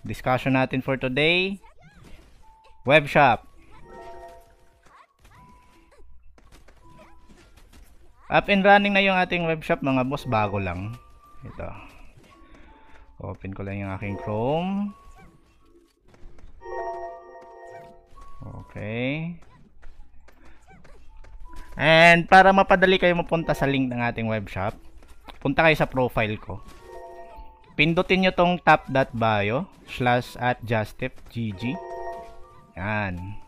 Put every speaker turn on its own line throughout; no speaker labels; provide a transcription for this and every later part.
discussion natin for today, web shop. Up and running na yung ating web shop mga boss, bago lang. Ito. Open ko lang yung aking Chrome. Okay. And para mapadali kayo mapunta sa link ng ating web shop, punta kayo sa profile ko. Pindutin nyo tong tap.bio/@justifgg. Yan.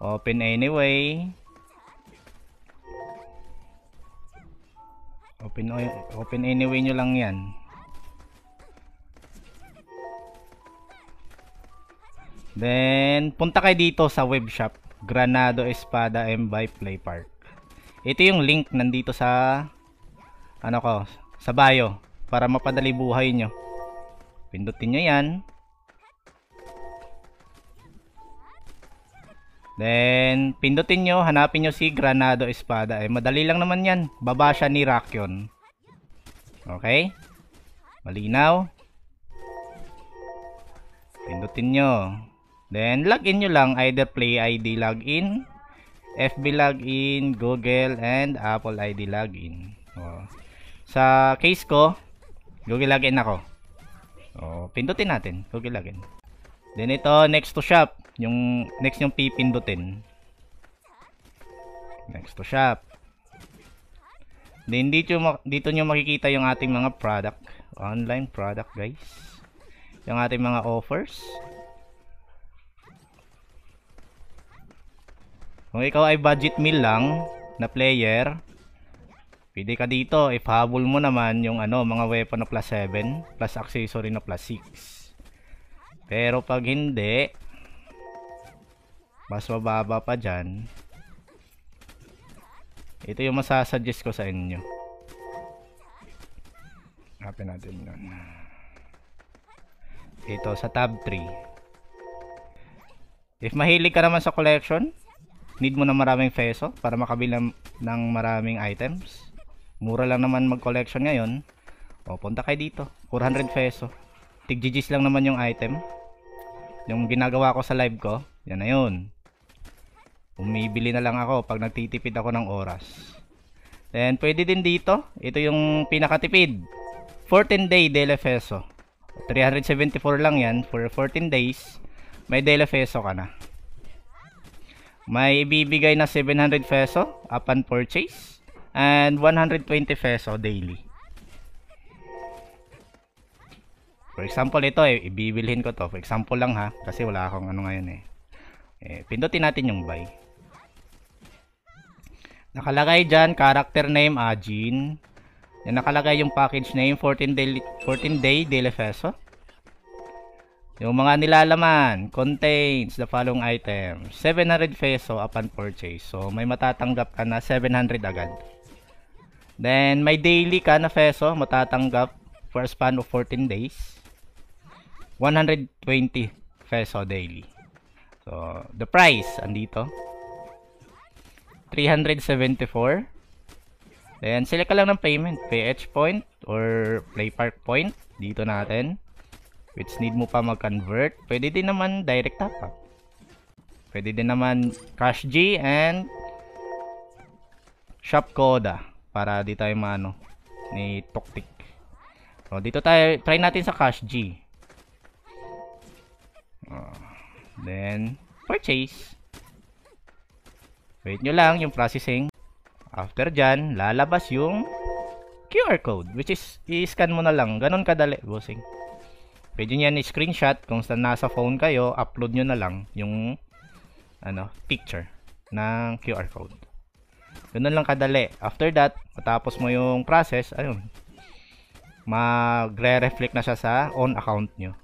Open anyway. Open anyway nyo lang yan. Then, punta kayo dito sa web shop. Granado Espada M by Play Park. Ito yung link nandito sa sa bio. Para mapadali buhay nyo. Pindutin nyo yan. Then, pindutin nyo, hanapin nyo si Granado Espada. Madali lang naman yan. Baba siya ni Rakyon. Okay? Malinaw. Pindutin nyo. Then, login nyo lang. Either Play ID login, FB login, Google, and Apple ID login. Sa case ko, Google login ako. Pindutin natin. Google login. Then, ito, next to shop. Yung next yung pipindutin. Next to shop. Then dito nyo makikita yung ating mga product. Online product guys. Yung ating mga offers. Kung ikaw ay budget meal lang na player, pwede ka dito. If habol mo naman yung mga weapon na plus 7, plus accessory na plus 6. Pero pag hindi, mas mababa pa dyan, ito yung masasuggest ko sa inyo. Hanapin natin yun. Ito sa tab 3. If mahilig ka naman sa collection, need mo na maraming peso para makabili ng maraming items, mura lang naman mag collection ngayon, punta kayo dito. 400 peso, tig-GGs lang naman yung item. Yung ginagawa ko sa live ko, yan na yun. Bumibili na lang ako pag nagtitipid ako ng oras. Then, pwede din dito. Ito yung pinakatipid. 14-day daily peso. 374 lang yan. For 14 days, may daily peso ka na. May ibibigay na 700 peso upon purchase. And 120 peso daily. For example, ito ibibilhin ko to. For example lang ha. Kasi wala akong ngayon pindutin natin yung buy. Nakalagay dyan, character name, Ajin. Yan, nakalagay yung package name, 14 day daily peso. Yung mga nilalaman, contains the following items. 700 peso upon purchase. So, may matatanggap ka na 700 agad. Then, may daily ka na peso, matatanggap for a span of 14 days. 120 peso daily. So, the price, andito. 374. Then, select ka lang ng payment. PH point or Play Park point. Dito natin. Which need mo pa mag-convert. Pwede din naman direct top up. Pwede din naman Cash G and Shop Coda. Para di tayo ni Toktik. So, dito tayo, try natin sa Cash G. Then, purchase. Wait nyo lang yung processing. After dyan, lalabas yung QR code. Which is, i-scan mo na lang. Ganon kadali, bossing. Pwede nyo yan i-screenshot. Kung nasa phone kayo, upload nyo na lang yung picture ng QR code. Ganon lang kadali. After that, matapos mo yung process, magre-reflect na siya sa on account nyo.